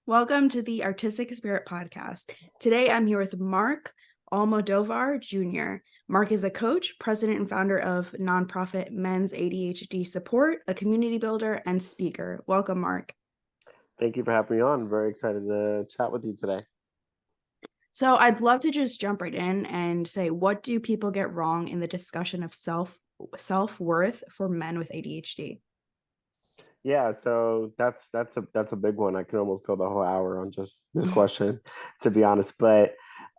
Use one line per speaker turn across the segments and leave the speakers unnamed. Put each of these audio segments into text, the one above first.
Welcome to the Artistic Spirit Podcast. Today I'm here with Marc Almodovar Jr. Marc is a coach, president, and founder of nonprofit Men's ADHD Support, a community builder, and speaker. Welcome, Marc.
Thank you for having me on. I'm very excited to chat with you today.
So I'd love to just jump right in and say, what do people get wrong in the discussion of self-worth for men with ADHD?
Yeah, so that's a big one. I could almost go the whole hour on just this question, to be honest. But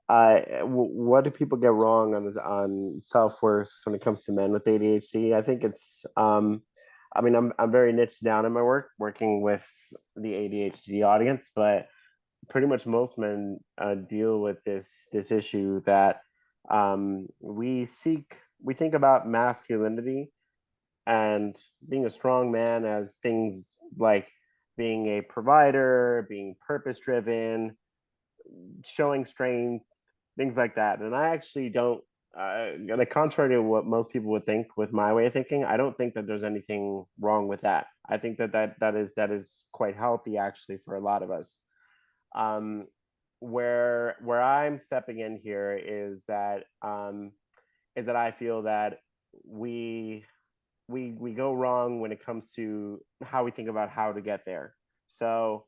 what do people get wrong on self-worth when it comes to men with ADHD? I think I'm very niche down in my work, working with the ADHD audience, but pretty much most men deal with this issue that we think about masculinity and being a strong man as things like being a provider, being purpose driven, showing strength, things like that. And I actually don't, contrary to what most people would think with my way of thinking, I don't think that there's anything wrong with that. I think that is quite healthy actually for a lot of us. Um, where I'm stepping in here is that I feel that we we go wrong when it comes to how we think about how to get there. So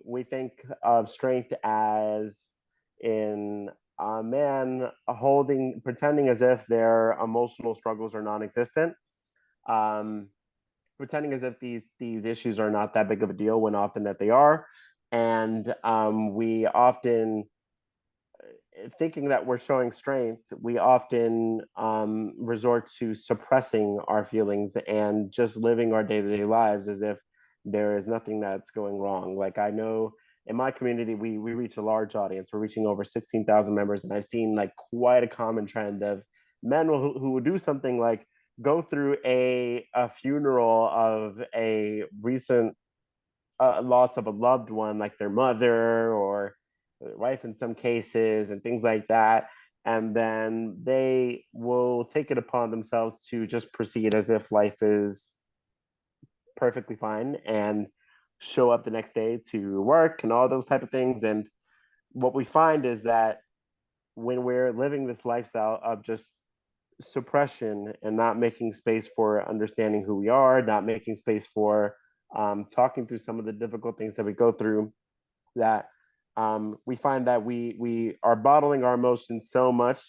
we think of strength as in a man holding, pretending as if their emotional struggles are non-existent, um, pretending as if these issues are not that big of a deal when often that they are, and we often thinking that we're showing strength, we often resort to suppressing our feelings and just living our day to day lives as if there is nothing that's going wrong. Like I know in my community, we reach a large audience. We're reaching over 16,000 members, and I've seen like quite a common trend of men who will do something like go through a funeral of a recent loss of a loved one, like their mother or wife in some cases, and things like that. And then they will take it upon themselves to just proceed as if life is perfectly fine and show up the next day to work and all those type of things. And what we find is that when we're living this lifestyle of just suppression and not making space for understanding who we are, not making space for talking through some of the difficult things that we go through, that we find that we are bottling our emotions so much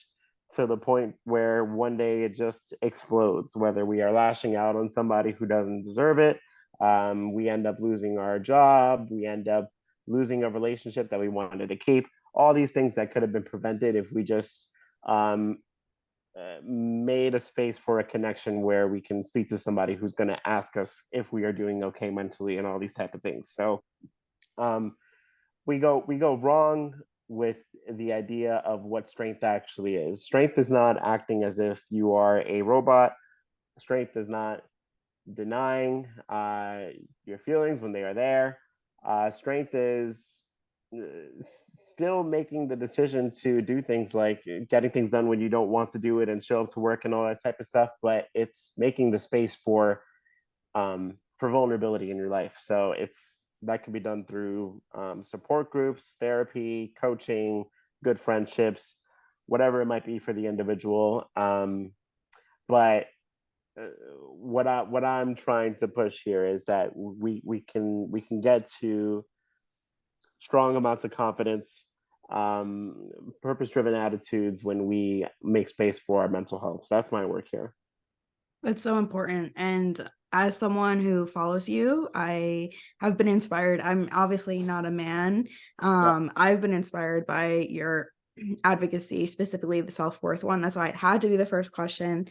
to the point where one day it just explodes, whether we are lashing out on somebody who doesn't deserve it. We end up losing our job, we end up losing a relationship that we wanted to keep, all these things that could have been prevented if we just made a space for a connection where we can speak to somebody who's going to ask us if we are doing okay mentally and all these type of things. So um, we go wrong with the idea of what strength actually is. Strength is not acting as if you are a robot. Strength is not denying your feelings when they are there. Strength is still making the decision to do things like getting things done when you don't want to do it and show up to work and all that type of stuff. But it's making the space for vulnerability in your life. So it's that can be done through support groups, therapy, coaching, good friendships, whatever it might be for the individual. But what I'm trying to push here is that we can get to strong amounts of confidence, purpose driven attitudes when we make space for our mental health. So that's my work here.
That's so important. And as someone who follows you, I have been inspired. I'm obviously not a man.
Yep.
I've been inspired by your advocacy, specifically the self-worth one. That's why it had to be the first question,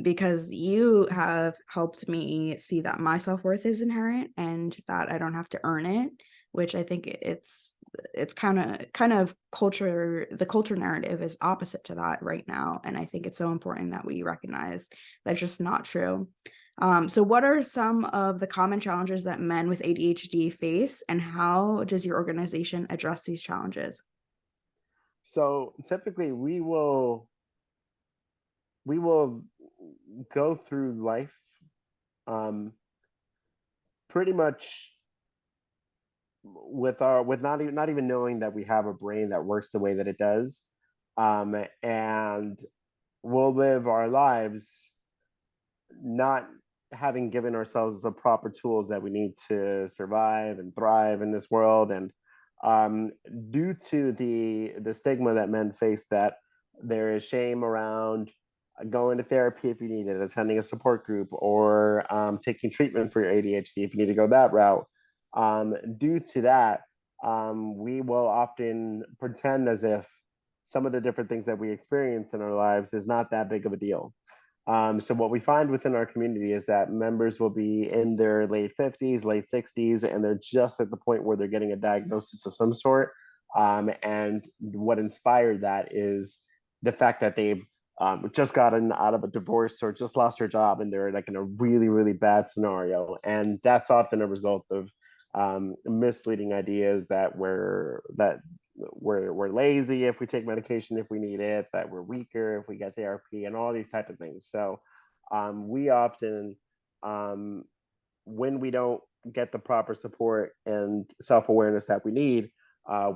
because you have helped me see that my self-worth is inherent and that I don't have to earn it, which I think it's kind of culture. The culture narrative is opposite to that right now, and I think it's so important that we recognize that's just not true. So what are some of the common challenges that men with ADHD face, and how does your organization address these challenges?
So typically we will go through life um, pretty much with not even knowing that we have a brain that works the way that it does, and we'll live our lives not having given ourselves the proper tools that we need to survive and thrive in this world. And due to the stigma that men face, that there is shame around going to therapy if you need it, attending a support group, or taking treatment for your ADHD if you need to go that route. Due to that, we will often pretend as if some of the different things that we experience in our lives is not that big of a deal. So what we find within our community is that members will be in their late 50s, late 60s, and they're just at the point where they're getting a diagnosis of some sort. And what inspired that is the fact that they've just gotten out of a divorce or just lost their job, and they're like in a really, really bad scenario. And that's often a result of misleading ideas that we're lazy if we take medication if we need it, that we're weaker if we get therapy, and all these type of things. So we often, when we don't get the proper support and self-awareness that we need,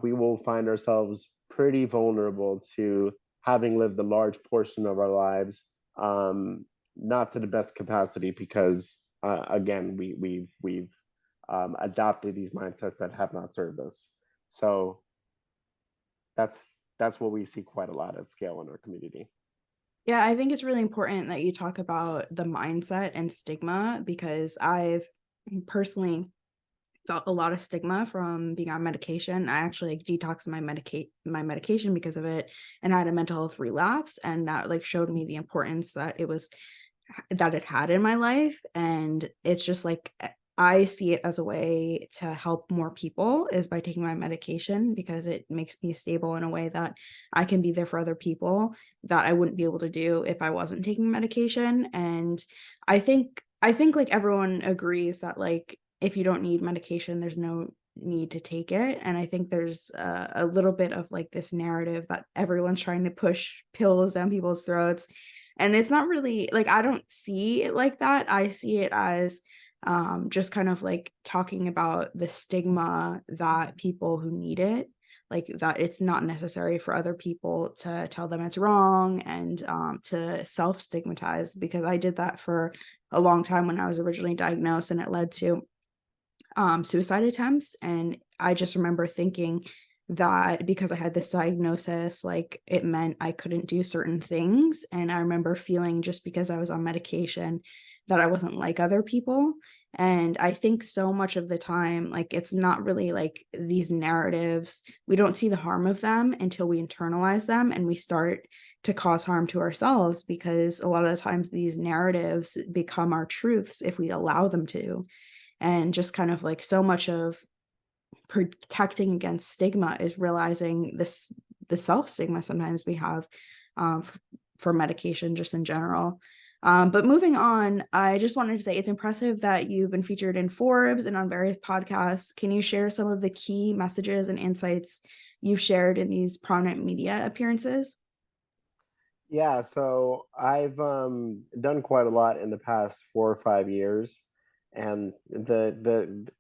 we will find ourselves pretty vulnerable to having lived a large portion of our lives not to the best capacity, because again, we've adopted these mindsets that have not served us. So that's that's what we see quite a lot at scale in our community.
Yeah, I think it's really important that you talk about the mindset and stigma, because I've personally felt a lot of stigma from being on medication. I actually like detoxed my medication because of it, and I had a mental health relapse, and that like showed me the importance that it had in my life. And it's just like I see it as a way to help more people is by taking my medication, because it makes me stable in a way that I can be there for other people that I wouldn't be able to do if I wasn't taking medication. And I think like everyone agrees that like if you don't need medication, there's no need to take it. And I think there's a little bit of like this narrative that everyone's trying to push pills down people's throats, and it's not really like, I don't see it like that. I see it as just kind of like talking about the stigma that people who need it, like that it's not necessary for other people to tell them it's wrong, and to self stigmatize, because I did that for a long time when I was originally diagnosed, and it led to suicide attempts. And I just remember thinking that because I had this diagnosis, like it meant I couldn't do certain things. And I remember feeling, just because I was on medication, that I wasn't like other people. And I think so much of the time, like it's not really like these narratives, we don't see the harm of them until we internalize them and we start to cause harm to ourselves, because a lot of the times these narratives become our truths if we allow them to. And just kind of like so much of protecting against stigma is realizing this, the self stigma sometimes we have for medication just in general. But moving on, I just wanted to say it's impressive that you've been featured in Forbes and on various podcasts. Can you share some of the key messages and insights you've shared in these prominent media appearances?
Yeah, so I've done quite a lot in the past 4 or 5 years, and the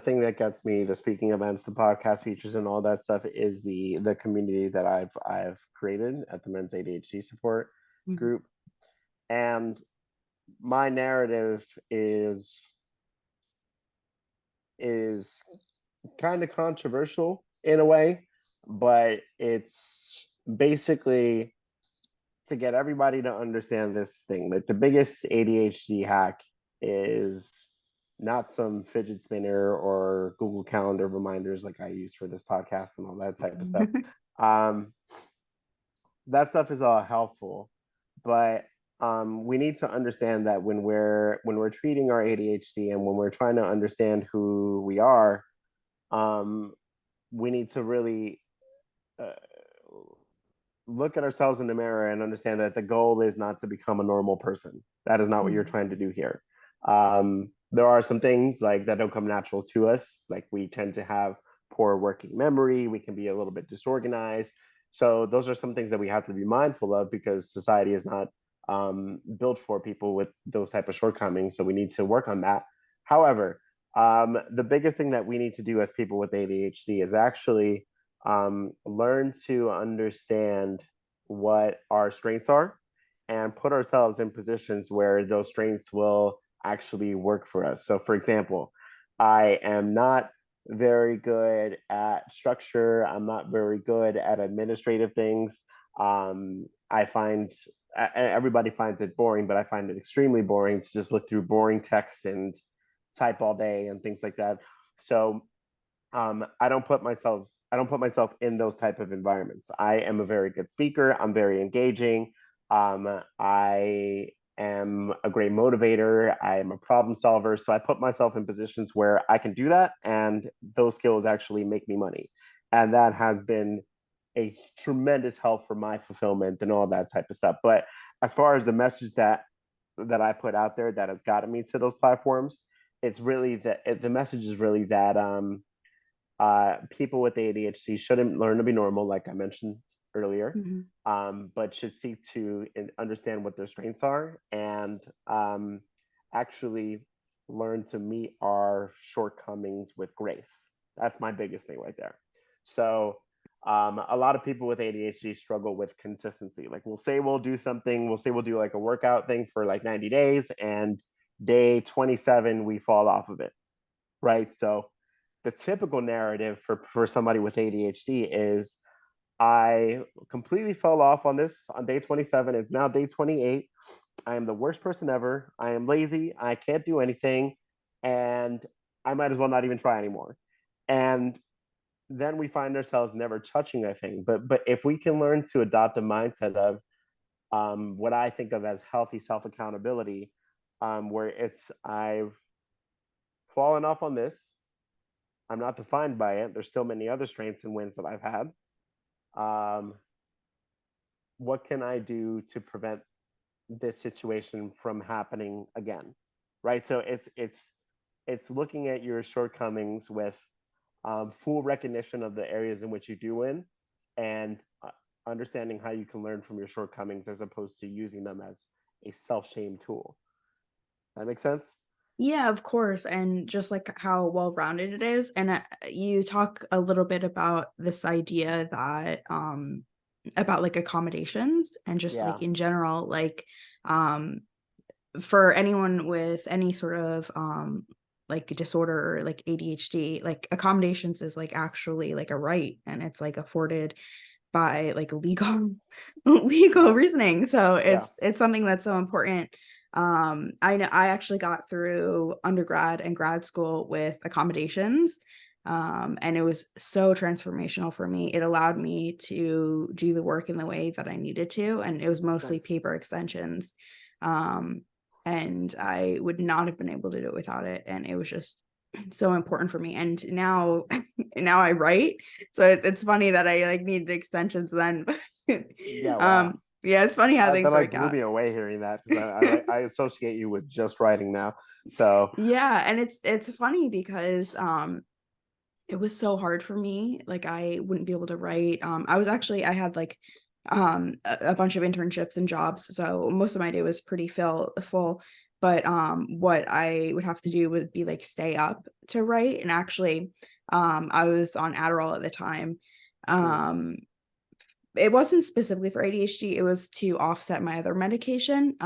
thing that gets me, the speaking events, the podcast features, and all that stuff, is the community that I've created at the Men's ADHD Support
Mhm.
Group. And my narrative is kind of controversial in a way, but it's basically to get everybody to understand this thing. Like the biggest ADHD hack is not some fidget spinner or Google Calendar reminders like I use for this podcast and all that type of stuff. Um, that stuff is all helpful, but we need to understand that when we're treating our ADHD and when we're trying to understand who we are, um, we need to really uh, look at ourselves in the mirror and understand that the goal is not to become a normal person. That is not what you're
Mhm.
trying to do here. There are some things like that don't come natural to us. Like we tend to have poor working memory. We can be a little bit disorganized. So those are some things that we have to be mindful of, because society is not built for people with those type of shortcomings. So we need to work on that. However, The biggest thing that we need to do as people with ADHD is actually learn to understand what our strengths are and put ourselves in positions where those strengths will actually work for us. So, for example, I am not very good at structure, I'm not very good at administrative things. I find everybody finds it boring, but I find it extremely boring to just look through boring texts and type all day and things like that. So I don't put myself in those type of environments. I am a very good speaker. I'm very engaging. I am a great motivator. I am a problem solver. So I put myself in positions where I can do that, and those skills actually make me money. And that has been a tremendous help for my fulfillment and all that type of stuff. But as far as the message that I put out there that has gotten me to those platforms, it's really the message is really that people with ADHD shouldn't learn to be normal, like I mentioned earlier,
Mhm.
but should seek to understand what their strengths are and actually learn to meet our shortcomings with grace. That's my biggest thing right there. So, a lot of people with ADHD struggle with consistency. Like, we'll say we'll do something, we'll say we'll do like a workout thing for like 90 days, and day 27, we fall off of it, right? So, the typical narrative for somebody with ADHD is I completely fell off on this on day 27. It's now day 28. I am the worst person ever. I am lazy. I can't do anything. And I might as well not even try anymore. And then we find ourselves never touching that thing. But if we can learn to adopt a mindset of what I think of as healthy self accountability, where it's I've fallen off on this, I'm not defined by it. There's still many other strengths and wins that I've had. Um, what can I do to prevent this situation from happening again? Right. So it's looking at your shortcomings with full recognition of the areas in which you do win, and understanding how you can learn from your shortcomings as opposed to using them as a self shame tool. That makes sense.
Yeah, of course, and just like how well-rounded it is, and, you talk a little bit about this idea that, about, like, accommodations and just, like,
Yeah.
in general, like, um, for anyone with any sort of, like, disorder or, like, ADHD, like, accommodations is, like, actually, like, a right, and it's, like, afforded by, like, legal legal
Yeah.
reasoning, so
Yeah.
it's something that's so important. I know I actually got through undergrad and grad school with accommodations, and it was so transformational for me. It allowed me to do the work in the way that I needed to, and it was mostly
Nice.
paper extensions, um, and I would not have been able to do it without it, and it was just so important for me, and now now I write, so it's funny that I, like, needed extensions then.
Yeah. Wow.
Yeah, it's funny how
That
things
like
work
blew
out.
me away hearing that because I associate you with just writing now. So
Yeah, and it's funny because, it was so hard for me, like, I wouldn't be able to write, I was actually I had, like, a bunch of internships and jobs, so most of my day was pretty full, but, what I would have to do would be, like, stay up to write, and actually, I was on Adderall at the time,
mm,
um, it wasn't specifically for ADHD, it was to offset my other medication,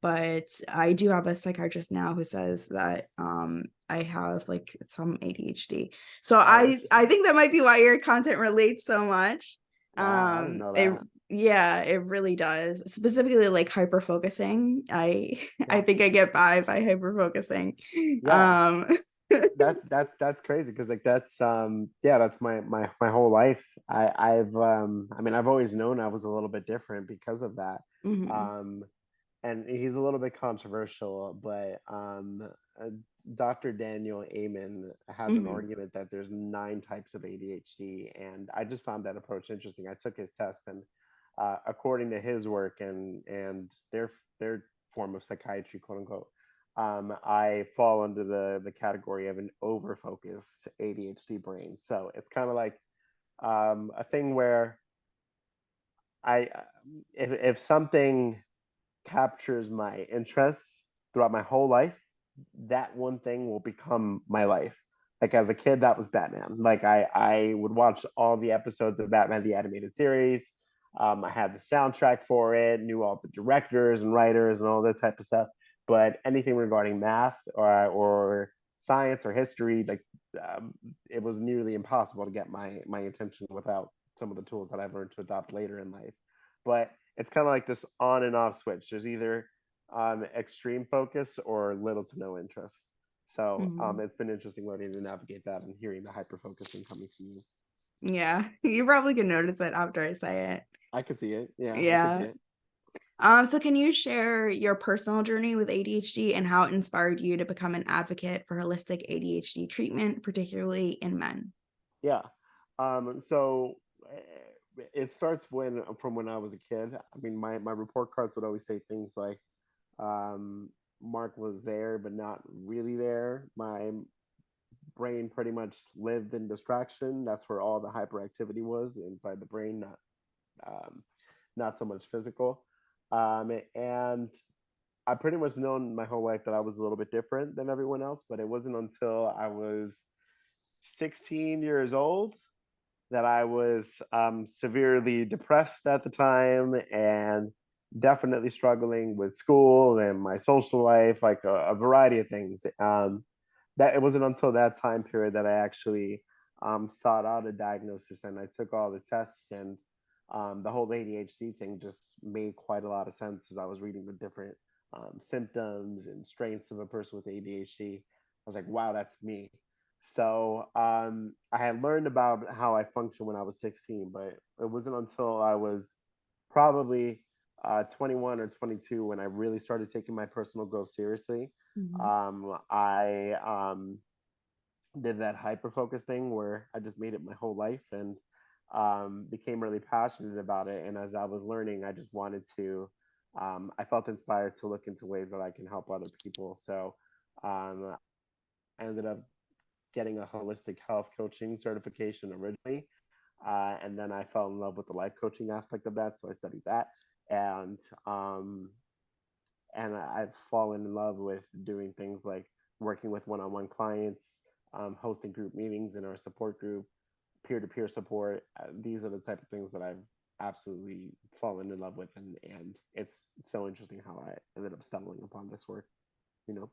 but I do have a psychiatrist now who says that, I have, like, some ADHD. So
oh,
I
interesting.
think that might be why your content relates so much.
Wow, I didn't know
It
that.
yeah, it really does. Specifically, like, hyper focusing. I
Yeah,
think I get by hyper focusing.
yeah.
Um
That's crazy because like that's yeah, that's my whole life. I mean I've always known I was a little bit different because of that.
Mhm,
Um, and he's a little bit controversial, but uh, Dr. Daniel Amen has an
mhm.
argument that there's 9 types of ADHD, and I just found that approach interesting. I took his test, and according to his work and their form of psychiatry, quote unquote, I fall under the category of an overfocused ADHD brain. So it's kind of like a thing where if something captures my interests throughout my whole life, that one thing will become my life. Like as a kid, that was Batman. Like I would watch all the episodes of Batman the animated series. I had the soundtrack for it, knew all the directors and writers and all this type of stuff. But anything regarding math or science or history, like um, it was nearly impossible to get my attention without some of the tools that I've learned to adopt later in life. But it's kind of like this on and off switch. There's either extreme focus or little to no interest. So
Mhm.
it's been interesting learning to navigate that and hearing the hyper focusing coming from you.
Yeah, you probably can notice it after I say it.
I can see it. Yeah, I can see
Yeah.
it.
So can you share your personal journey with ADHD and how it inspired you to become an advocate for holistic ADHD treatment, particularly in men?
Yeah. So it starts when from when I was a kid. I mean, my report cards would always say things like, um, Marc was there, but not really there. My brain pretty much lived in distraction. That's where all the hyperactivity was inside the brain, um, not so much physical. And I pretty much known my whole life that I was a little bit different than everyone else, but it wasn't until I was 16 years old that I was severely depressed at the time and definitely struggling with school and my social life, like a variety of things. That it wasn't until that time period that I actually sought out a diagnosis and I took all the tests and the whole ADHD thing just made quite a lot of sense as I was reading the different symptoms and strengths of a person with ADHD. I was like, wow, that's me. So I had learned about how I functioned when I was 16, but it wasn't until I was probably 21 or 22 when I really started taking my personal growth seriously.
Mhm.
I did that hyper focus thing where I just made it my whole life and became really passionate about it. And as I was learning, I just wanted to, I felt inspired to look into ways that I can help other people. So I ended up getting a holistic health coaching certification originally. And then I fell in love with the life coaching aspect of that. So I studied that. And and I've fallen in love with doing things like working with one-on-one clients, hosting group meetings in our support group, peer-to-peer support. These are the type of things that I've absolutely fallen in love with, and it's so interesting how I ended up stumbling upon this work. You know,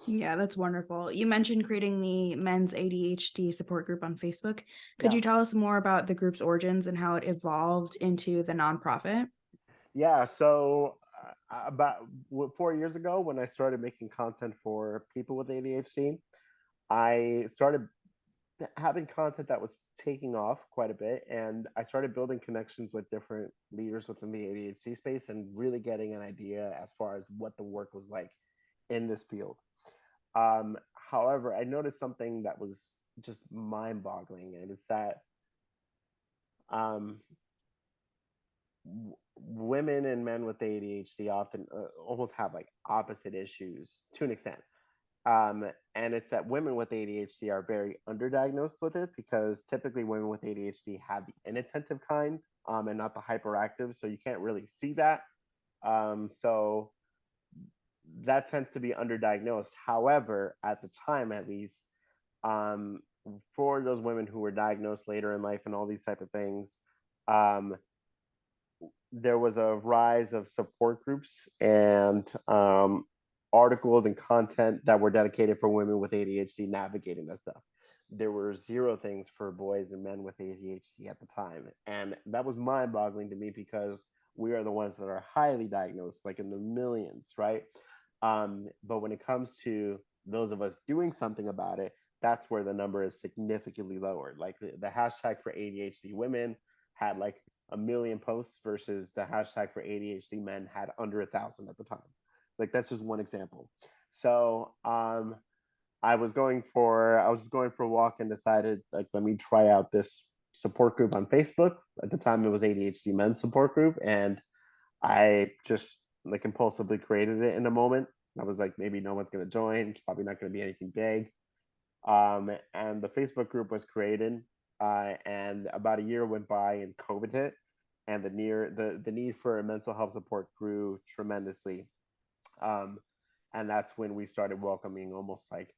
Yeah, that's wonderful. You mentioned creating the men's ADHD support group on Facebook. Could
yeah,
you tell us more about the group's origins and how it evolved into the nonprofit?
yeah. So about 4 years ago, when I started making content for people with ADHD, I started having content that was taking off quite a bit, and I started building connections with different leaders within the ADHD space and really getting an idea as far as what the work was like in this field. However, I noticed something that was just mind-boggling, and it's that um, women and men with ADHD often almost have like opposite issues to an extent. And it's that women with ADHD are very underdiagnosed with it because typically women with ADHD have the inattentive kind and not the hyperactive. So you can't really see that. So that tends to be underdiagnosed. However, at the time, at least, um, for those women who were diagnosed later in life and all these type of things, um, there was a rise of support groups and articles and content that were dedicated for women with ADHD navigating that stuff. There were zero things for boys and men with ADHD at the time. And that was mind boggling to me because we are the ones that are highly diagnosed, like in the millions, right? But when it comes to those of us doing something about it, that's where the number is significantly lower. Like the hashtag for ADHD women had like a million posts versus the hashtag for ADHD men had under 1,000 at the time. Like that's just one example. So I was going for a walk and decided like let me try out this support group on Facebook. At the time it was ADHD men's support group, and I just like impulsively created it in a moment. I was like, maybe no one's gonna join. It's probably not gonna be anything big. And the Facebook group was created, and about a year went by, and COVID hit, and the need for mental health support grew tremendously. Um, And that's when we started welcoming almost like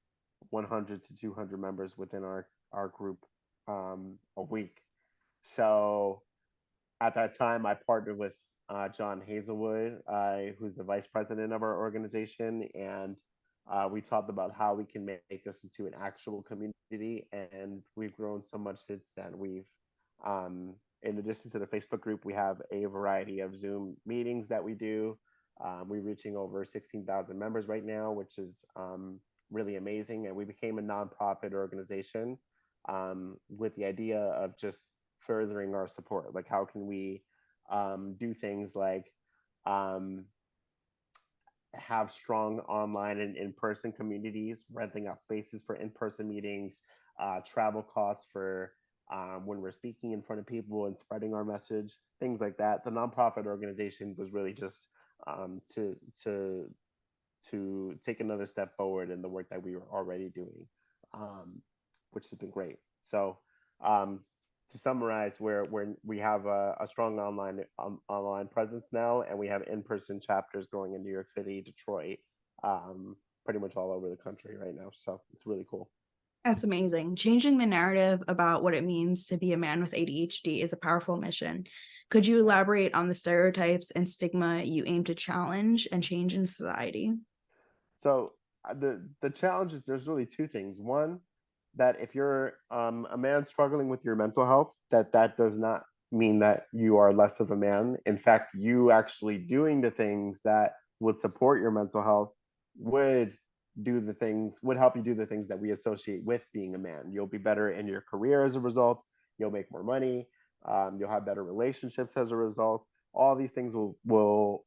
100 to 200 members within our group a week. So at that time, I partnered with John Hazelwood, who's the vice president of our organization, and we talked about how we can make this into an actual community. And we've grown so much since then. In addition to the Facebook group, we have a variety of Zoom meetings that we do. We're reaching over 16,000 members right now, which is really amazing. And we became a nonprofit organization with the idea of just furthering our support. Like, how can we do things like um, have strong online and in-person communities, renting out spaces for in-person meetings, travel costs for when we're speaking in front of people and spreading our message, things like that. The nonprofit organization was really just um, to to to take another step forward in the work that we were already doing, um, which has been great. So um, to summarize, we have a strong online presence now, and we have in-person chapters growing in New York City, Detroit, pretty much all over the country right now. So it's really cool.
That's amazing. Changing the narrative about what it means to be a man with ADHD is a powerful mission. Could you elaborate on the stereotypes and stigma you aim to challenge and change in society?
So the challenge is there's really two things. One, that if you're a man struggling with your mental health, that does not mean that you are less of a man. In fact, you actually doing the things that would support your mental health would would help you do the things that we associate with being a man. You'll be better in your career as a result. You'll make more money. You'll have better relationships as a result. All these things will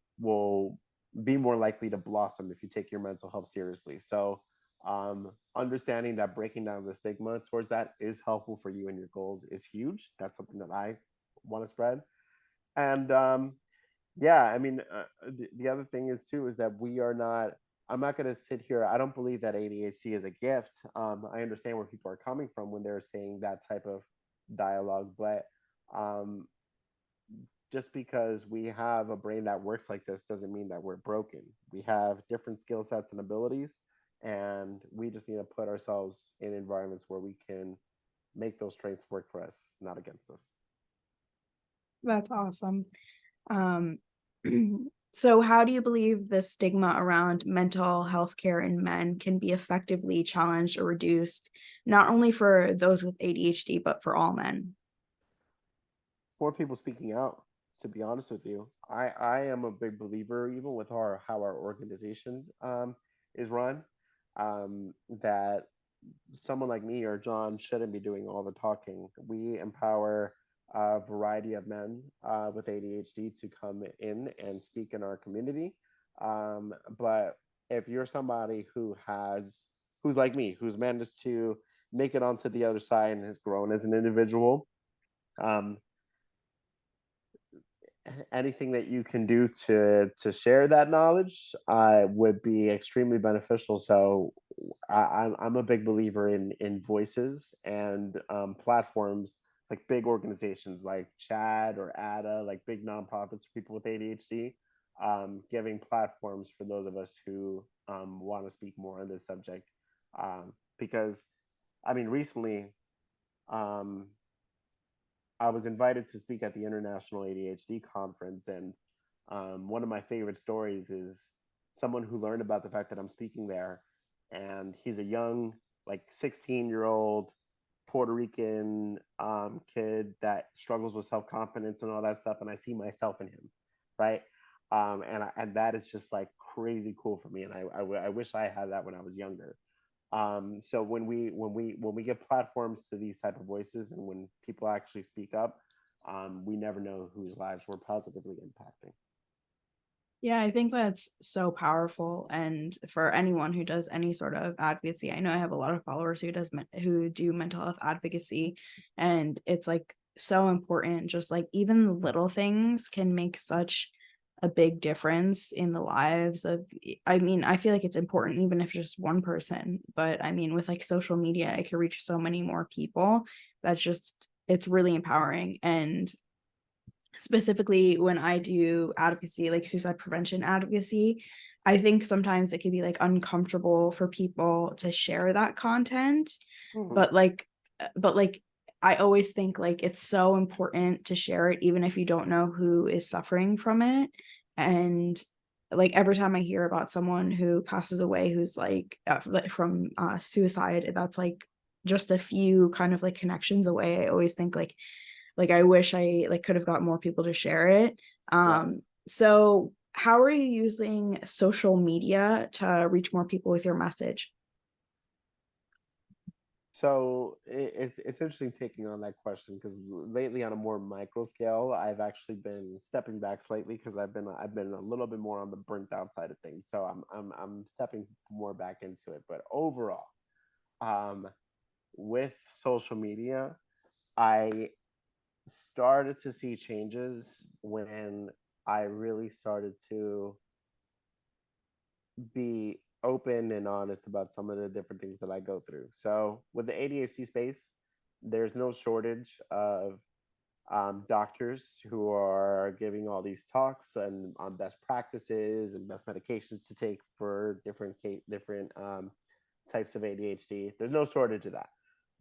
be more likely to blossom if you take your mental health seriously. So understanding that breaking down the stigma towards that is helpful for you and your goals is huge. That's something that I want to spread. And yeah, I mean, the other thing is too is that we are not. I'm not going to sit here. I don't believe that ADHD is a gift. I understand where people are coming from when they're saying that type of dialogue, but um, just because we have a brain that works like this doesn't mean that we're broken. We have different skill sets and abilities, and we just need to put ourselves in environments where we can make those strengths work for us, not against us.
That's awesome. Um, so how do you believe the stigma around mental health care in men can be effectively challenged or reduced, not only for those with ADHD, but for all men?
More people speaking out, to be honest with you. I am a big believer, even with how our organization is run, that someone like me or John shouldn't be doing all the talking. We empower a variety of men with ADHD to come in and speak in our community. But if you're somebody who's like me, who's managed to make it onto the other side and has grown as an individual, um, anything that you can do to share that knowledge would be extremely beneficial. So I'm a big believer in voices and platforms like big organizations like Chad or ADA, like big nonprofits for people with ADHD, giving platforms for those of us who want to speak more on this subject. Because, I mean, recently, um, I was invited to speak at the International ADHD conference, and one of my favorite stories is someone who learned about the fact that I'm speaking there, and he's a young, like 16-year-old Puerto Rican kid that struggles with self confidence and all that stuff, and I see myself in him, right? And that is just like crazy cool for me, and I wish I had that when I was younger. So when we give platforms to these type of voices and when people actually speak up, we never know whose lives we're positively impacting.
Yeah, I think that's so powerful. And for anyone who does any sort of advocacy, I know I have a lot of followers who do mental health advocacy, and it's like so important. Just like even the little things can make such a big difference in the lives of, I mean, I feel like it's important even if just one person, but I mean, with like social media, I can reach so many more people. That's just, it's really empowering. And specifically when I do advocacy, like suicide prevention advocacy, I think sometimes it can be like uncomfortable for people to share that content,
Mhm.
but like I always think like it's so important to share it even if you don't know who is suffering from it. And like every time I hear about someone who passes away who's like from suicide, that's like just a few kind of like connections away. I always think like I wish I like could have got more people to share it.
Yeah.
So how are you using social media to reach more people with your message?
So it's interesting taking on that question because lately on a more micro scale, I've actually been stepping back slightly because I've been a little bit more on the burnt out side of things. So I'm stepping more back into it. But overall, um, with social media, I started to see changes when I really started to be open and honest about some of the different things that I go through. So with the ADHD space, there's no shortage of doctors who are giving all these talks and on best practices and best medications to take for different types of ADHD. There's no shortage of that,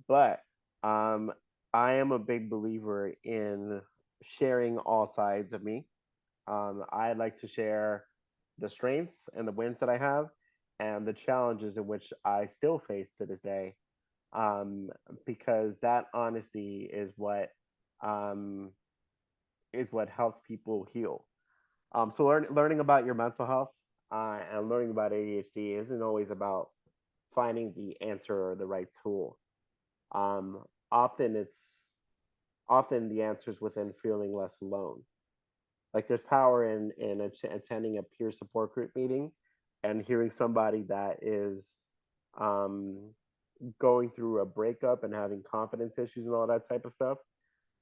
but um, I am a big believer in sharing all sides of me. I like to share the strengths and the wins that I have and the challenges in which I still face to this day, um, because that honesty um, is what helps people heal. So learning about your mental health and learning about ADHD isn't always about finding the answer or the right tool. Um, often it's often the answers within feeling less alone. Like there's power in attending a peer support group meeting and hearing somebody that is um, going through a breakup and having confidence issues and all that type of stuff.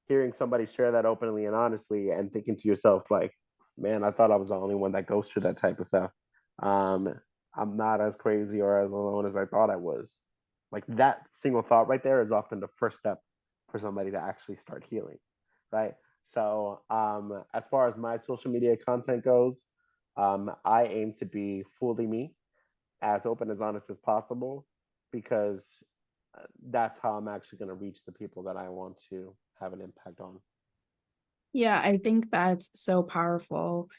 Hearing somebody share that openly and honestly, and thinking to yourself like, man, I thought I was the only one that goes through that type of stuff. um I'm not as crazy or as alone as I thought I was. Like that single thought right there is often the first step for somebody to actually start healing, right? So as far as my social media content goes, I aim to be fully me, as open as honest as possible, because that's how I'm actually going to reach the people that I want to have an impact on.
Yeah, I think that's so powerful.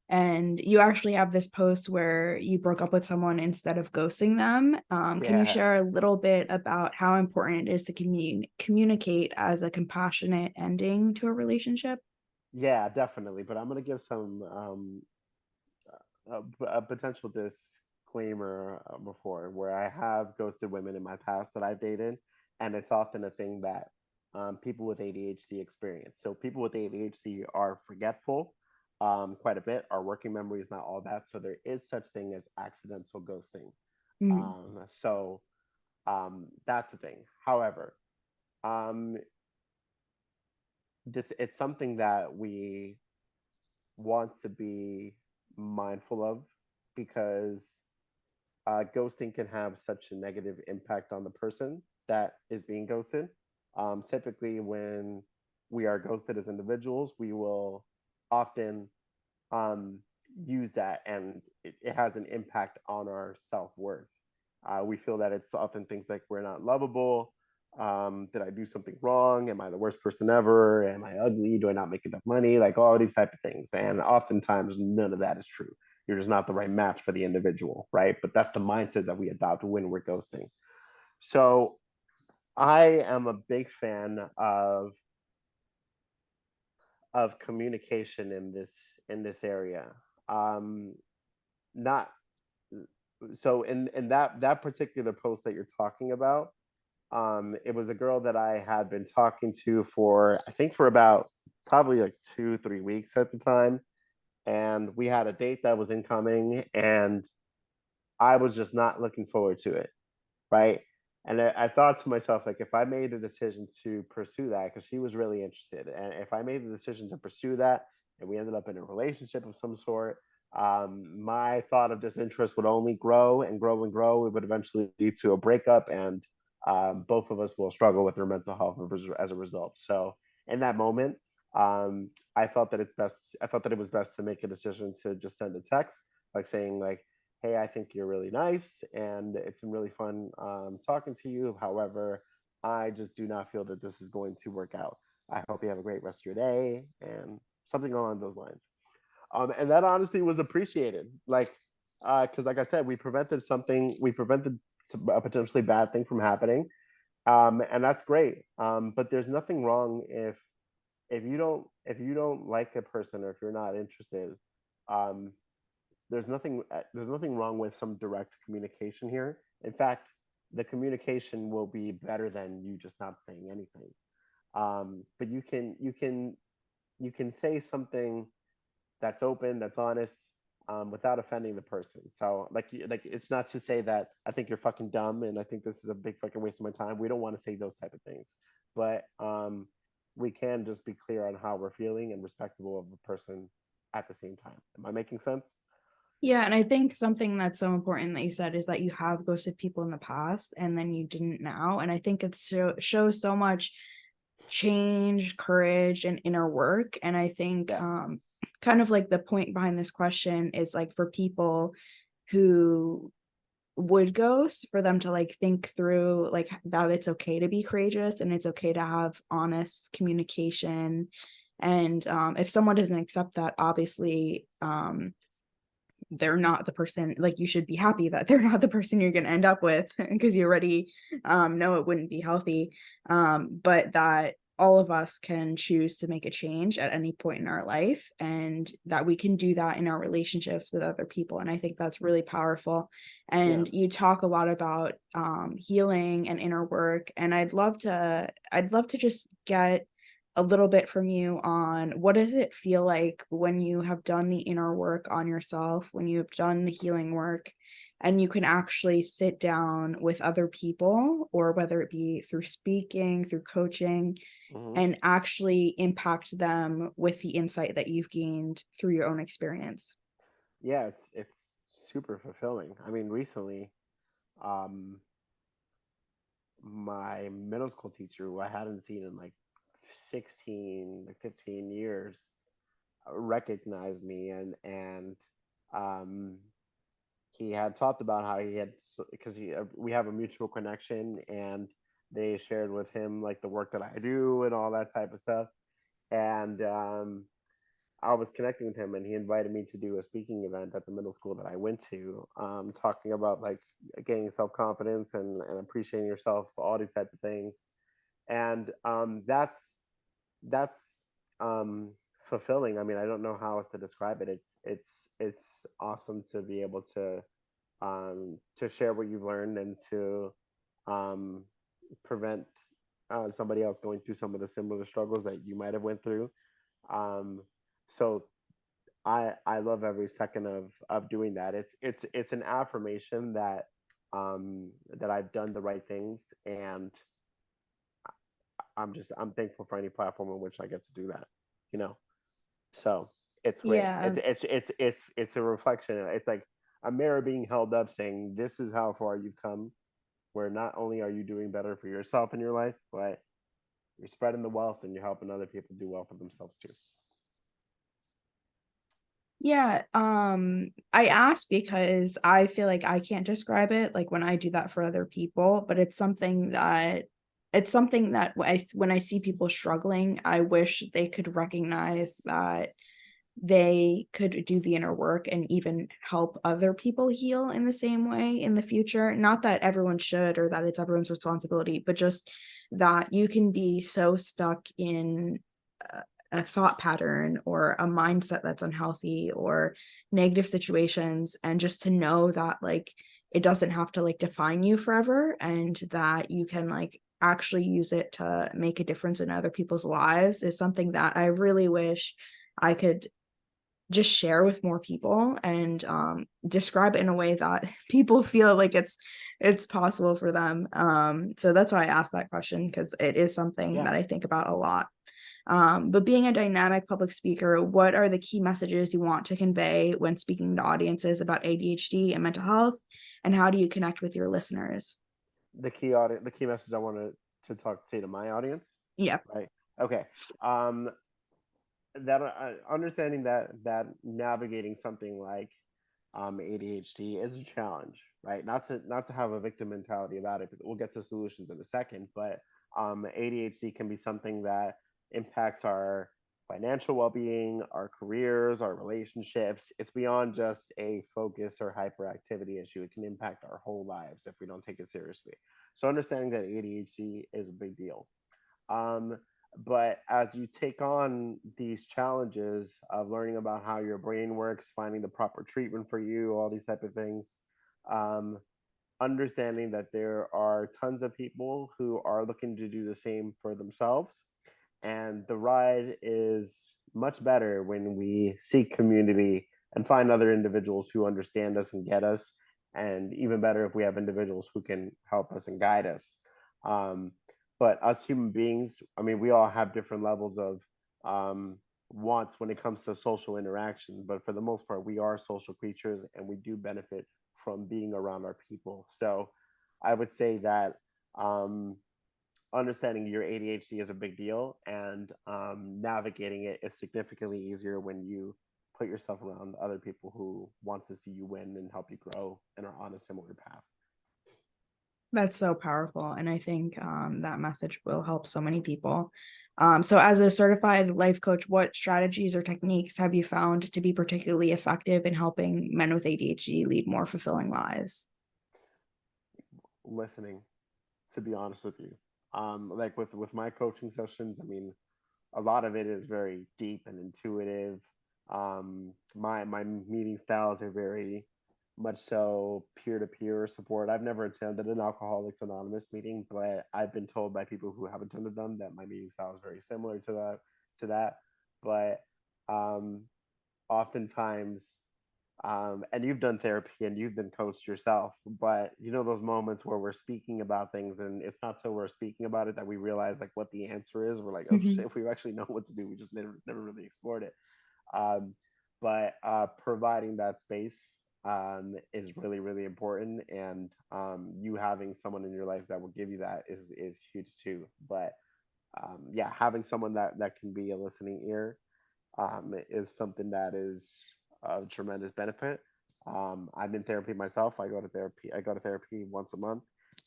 And you actually have this post where you broke up with someone instead of ghosting them. Can you
Yeah,
share a little bit about how important it is to communicate as a compassionate ending to a relationship?
yeah, definitely. But I'm going to give some a potential disclaimer before, where I have ghosted women in my past that I've dated, and it's often a thing that people with ADHD experience. So people with ADHD are forgetful quite a bit. Our working memory is not all that, so there is such thing as accidental ghosting.
Mm.
So that's the thing. However, um, this it's something that we want to be mindful of because ghosting can have such a negative impact on the person that is being ghosted. Typically, when we are ghosted as individuals, we will often um, use that, and it has an impact on our self worth. We feel that it's often things like we're not lovable. Did I do something wrong? Am I the worst person ever? Am I ugly? Do I not make enough money? Like all these type of things. And oftentimes, none of that is true. You're just not the right match for the individual, right? But that's the mindset that we adopt when we're ghosting. So I am a big fan of communication in this area. Um, not so in that particular post that you're talking about, it was a girl that I had been talking to for, I think, for about probably like 2 3 weeks at the time, and we had a date that was incoming, and I was just not looking forward to it, right? And I thought to myself, like, if I made the decision to pursue that, because she was really interested, and if I made the decision to pursue that, and we ended up in a relationship of some sort, my thought of disinterest would only grow and grow and grow. It would eventually lead to a breakup, and both of us will struggle with our mental health as a result. So, in that moment, I felt that it was best to make a decision to just send a text, like saying, like, hey, I think you're really nice, and it's been really fun talking to you. However, I just do not feel that this is going to work out. I hope you have a great rest of your day, and something along those lines. And that honestly was appreciated. Because like I said, we prevented a potentially bad thing from happening, and that's great. But there's nothing wrong if you don't like a person or if you're not interested. Um, there's nothing wrong with some direct communication here. In fact, the communication will be better than you just not saying anything. But you can say something that's open, that's honest, without offending the person. So like it's not to say that I think you're fucking dumb and I think this is a big fucking waste of my time. We don't want to say those type of things, but we can just be clear on how we're feeling and respectable of the person at the same time. Am I making sense?
Yeah, and I think something that's so important that you said is that you have ghosted people in the past and then you didn't now. And I think it shows so much change, courage, and inner work. And I think
Yeah.
kind of like the point behind this question is like for people who would ghost, for them to like think through like that it's okay to be courageous and it's okay to have honest communication. And if someone doesn't accept that, obviously they're not the person, like you should be happy that they're not the person you're going to end up with because you already know it wouldn't be healthy, but that all of us can choose to make a change at any point in our life and that we can do that in our relationships with other people. And I think that's really powerful.
Yeah.
And you talk a lot about healing and inner work, and I'd love to just get a little bit from you on what does it feel like when you have done the inner work on yourself, when you have done the healing work, and you can actually sit down with other people, or whether it be through speaking, through coaching,
Hmm.
and actually impact them with the insight that you've gained through your own experience.
Yeah, it's super fulfilling. I mean, recently, um, my middle school teacher, who I hadn't seen in like 16, like 15 years, recognized me and um, he had talked about how he had because he we have a mutual connection and they shared with him like the work that I do and all that type of stuff. And I was connecting with him and he invited me to do a speaking event at the middle school that I went to, talking about like gaining self confidence and appreciating yourself, all these type of things. And that's fulfilling. I mean, I don't know how else to describe it. It's awesome to be able to share what you've learned and to um, prevent somebody else going through some of the similar struggles that you might have went through. Um, so I love every second of doing that. It's an affirmation that I've done the right things, and I'm thankful for any platform in which I get to do that. You know, so it's great.
Yeah.
It's a reflection. It's like a mirror being held up, saying this is how far you've come. Where not only are you doing better for yourself in your life, but you're spreading the wealth and you're helping other people do well for themselves too.
Yeah, I asked because I feel like I can't describe it, like, when I do that for other people, but it's something that when I see people struggling, I wish they could recognize that they could do the inner work and even help other people heal in the same way in the future. Not that everyone should or that it's everyone's responsibility, but just that you can be so stuck in a, a thought pattern or a mindset that's unhealthy or negative situations, and just to know that like it doesn't have to like define you forever, and that you can like actually use it to make a difference in other people's lives is something that I really wish I could just share with more people and describe it in a way that people feel like it's possible for them. So that's why I asked that question, because it is something
Yeah.
that I think about a lot. But being a dynamic public speaker, what are the key messages you want to convey when speaking to audiences about ADHD and mental health? And how do you connect with your listeners?
The key message I wanted to say to my audience,
Yeah.
right? Okay. That understanding that navigating something like ADHD is a challenge, right? Not to have a victim mentality about it, but we'll get to solutions in a second. But ADHD can be something that impacts our financial well-being, our careers, our relationships. It's beyond just a focus or hyperactivity issue. It can impact our whole lives if we don't take it seriously. So understanding that ADHD is a big deal. Um, but as you take on these challenges of learning about how your brain works, finding the proper treatment for you, all these type of things, um, understanding that there are tons of people who are looking to do the same for themselves, and the ride is much better when we seek community and find other individuals who understand us and get us, and even better if we have individuals who can help us and guide us. um, but us human beings, I mean, we all have different levels of um, wants when it comes to social interaction, but for the most part we are social creatures and we do benefit from being around our people. So I would say that um, understanding your ADHD is a big deal, and navigating it is significantly easier when you put yourself around other people who want to see you win and help you grow and are on a similar path.
That's so powerful. And I think that message will help so many people. So, as a certified life coach, what strategies or techniques have you found to be particularly effective in helping men with ADHD lead more fulfilling lives?
Listening, to be honest with you, like with my coaching sessions, I mean, a lot of it is very deep and intuitive. My meeting styles are very much so peer to peer support. I've never attended an Alcoholics Anonymous meeting, but I've been told by people who have attended them that my meeting style is very similar to that. But um, oftentimes, and you've done therapy and you've been coached yourself, but you know those moments where we're speaking about things and it's not till we're speaking about it that we realize like what the answer is. We're like, oh shit, if we actually know what to do, we just never really explored it. um, but providing that space is really really important, and you having someone in your life that will give you that is huge too. But yeah, having someone that can be a listening ear is something that is a tremendous benefit. I'm in therapy myself. I go to therapy once a month,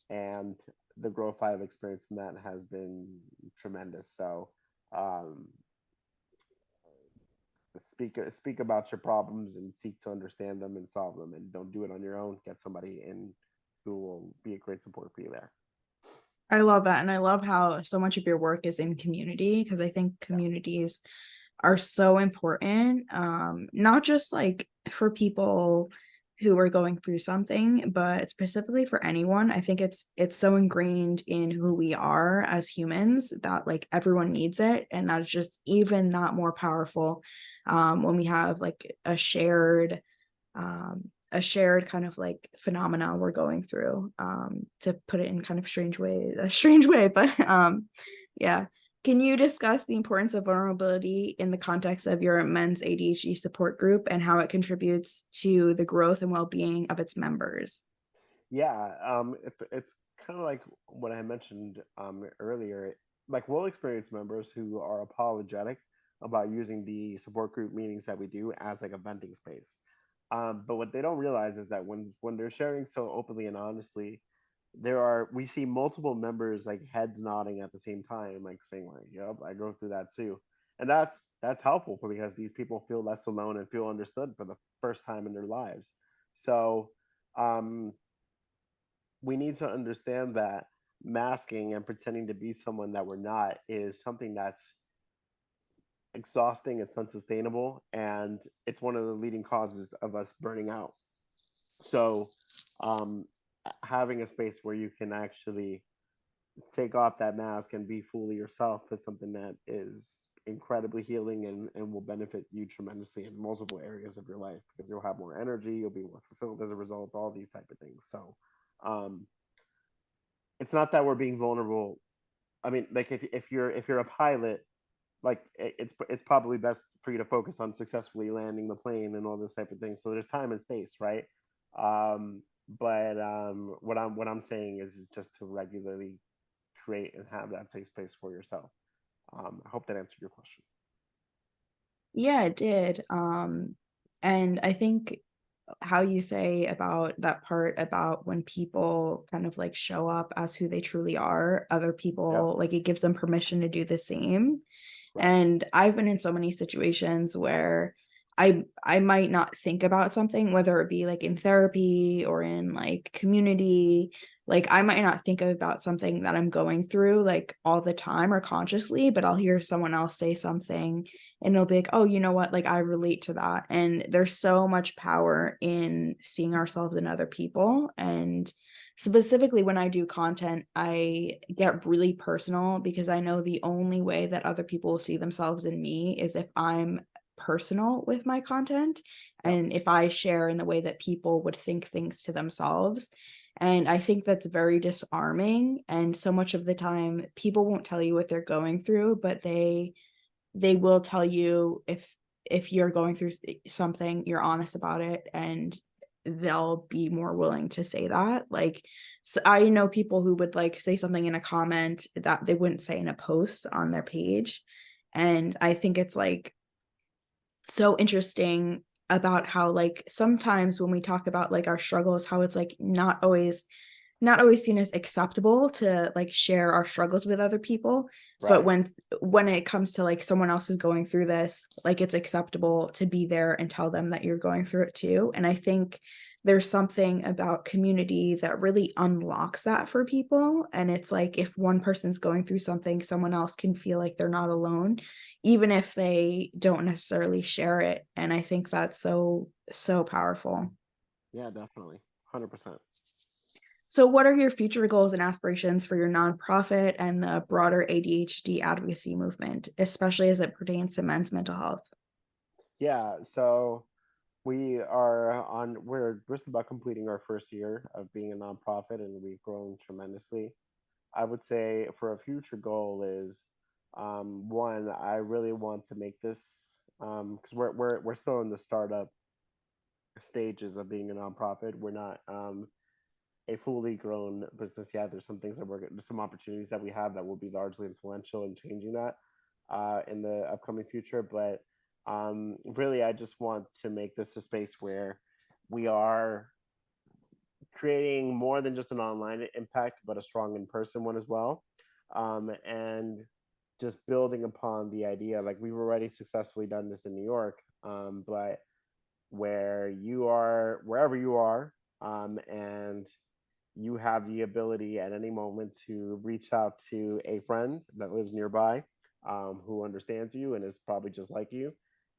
and the growth I've experienced from that has been tremendous. So um, speak about your problems and seek to understand them and solve them, and don't do it on your own. Get somebody in who will be a great support for you there.
I love that. And I love how so much of your work is in community, because I think
Yeah.
communities are so important, not just like for people who are going through something, but specifically for anyone. I think it's so ingrained in who we are as humans that like everyone needs it, and that's just even that more powerful when we have like a shared kind of like phenomena we're going through, to put it in kind of a strange way, but yeah. Can you discuss the importance of vulnerability in the context of your men's ADHD support group and how it contributes to the growth and well-being of its members?
Yeah, it's kind of like what I mentioned earlier. Like, we'll experience members who are apologetic about using the support group meetings that we do as like a venting space. But what they don't realize is that when they're sharing so openly and honestly, we see multiple members like heads nodding at the same time, like saying like, "Yep, I go through that too." And that's helpful for because these people feel less alone and feel understood for the first time in their lives. So um we need to understand that masking and pretending to be someone that we're not is something that's exhausting, it's unsustainable, and it's one of the leading causes of us burning out. So um, having a space where you can actually take off that mask and be fully yourself is something that is incredibly healing, and will benefit you tremendously in multiple areas of your life because you'll have more energy, you'll be more fulfilled as a result, all these type of things. So um, it's not that we're being vulnerable. I mean, like if you're a pilot, like it's probably best for you to focus on successfully landing the plane and all this type of thing. So there's time and space, right? But what I'm saying is just to regularly create and have that safe space for yourself. I hope that answered your question.
Yeah, it did. And I think how you say about that part about when people kind of like show up as who they truly are, other
Yep.
people, like it gives them permission to do the same.
Right.
And I've been in so many situations where I might not think about something, whether it be like in therapy or in like community. Like I might not think about something that I'm going through like all the time or consciously, but I'll hear someone else say something and it'll be like, oh, you know what? Like I relate to that. And there's so much power in seeing ourselves in other people. And specifically when I do content, I get really personal because I know the only way that other people will see themselves in me is if I'm personal with my content
Yep.
and if I share in the way that people would think things to themselves. And I think that's very disarming. And so much of the time, people won't tell you what they're going through, but they will tell you if you're going through something, you're honest about it, and they'll be more willing to say that. Like, so I know people who would like say something in a comment that they wouldn't say in a post on their page. And I think it's like so interesting about how like sometimes when we talk about like our struggles, how it's like not always seen as acceptable to like share our struggles with other people, but
Right.
when it comes to like someone else is going through this, like it's acceptable to be there and tell them that you're going through it too. And I think there's something about community that really unlocks that for people, and it's like if one person's going through something, someone else can feel like they're not alone even if they don't necessarily share it. And I think that's so powerful.
Yeah, definitely. 100%.
So, what are your future goals and aspirations for your nonprofit and the broader ADHD advocacy movement, especially as it pertains to men's mental health?
Yeah. So we're just about completing our first year of being a nonprofit, and we've grown tremendously. I would say for a future goal is, one, I really want to make this, because we're still in the startup stages of being a nonprofit. We're not a fully grown business yet. There's some opportunities that we have that will be largely influential in changing that in the upcoming future. But really, I just want to make this a space where we are creating more than just an online impact, but a strong in person one as well. And just building upon the idea, like we've already successfully done this in New York, but where you are, wherever you are, and you have the ability at any moment to reach out to a friend that lives nearby, who understands you and is probably just like you,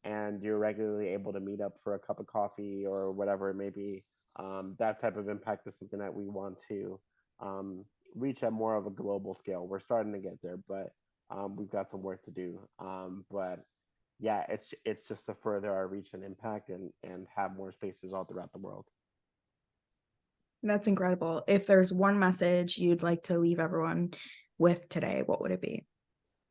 and you're regularly able to meet up for a cup of coffee or whatever it may be. That type of impact is something that we want to um, reach at more of a global scale. We're starting to get there, but we've got some work to do. But yeah, it's just to further our reach and impact, and have more spaces all throughout the world.
That's incredible. If there's one message you'd like to leave everyone with today, what would it be?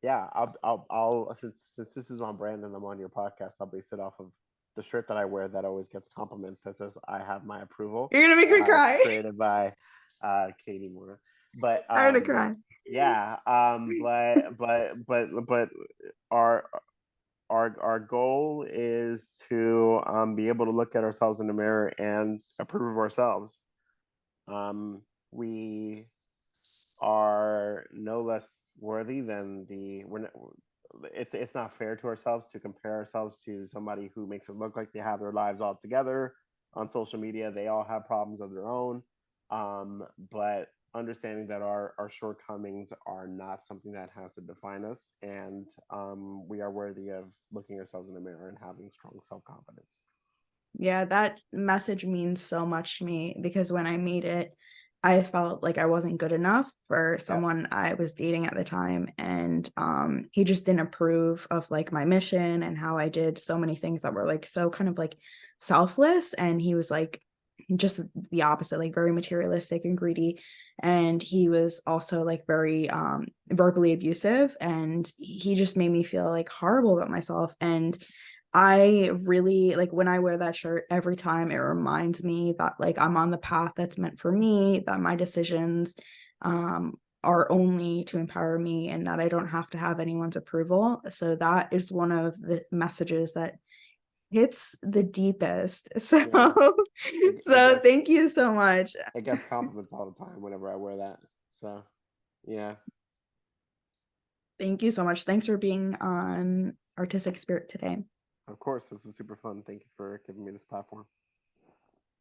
Yeah, I'll since this is on brand and I'm on your podcast, I'll base it off of the shirt that I wear that always gets compliments that says "I have my approval,"
You're gonna make me cry.
created by Katie Moran. But
I'm gonna cry.
yeah, but our our goal is to be able to look at ourselves in the mirror and approve of ourselves. We are no less worthy than the we're not, it's not fair to ourselves to compare ourselves to somebody who makes it look like they have their lives all together on social media. They all have problems of their own, but understanding that our shortcomings are not something that has to define us, and we are worthy of looking ourselves in the mirror and having strong self-confidence.
Yeah, that message means so much to me because when I made it, I felt like I wasn't good enough for
Yeah.
someone I was dating at the time. And he just didn't approve of like my mission and how I did so many things that were like so kind of like selfless. And he was like just the opposite, like very materialistic and greedy. And he was also like very verbally abusive. And he just made me feel like horrible about myself. And I really like when I wear that shirt every time, it reminds me that like I'm on the path that's meant for me, that my decisions are only to empower me and that I don't have to have anyone's approval. So that is one of the messages that hits the deepest. So
Yeah, it
so
gets
thank you so much.
it gets compliments all the time whenever I wear that. So yeah,
Thank you so much. Thanks for being on Artistic Spirit today.
of course, this is super fun. Thank you for giving me this platform.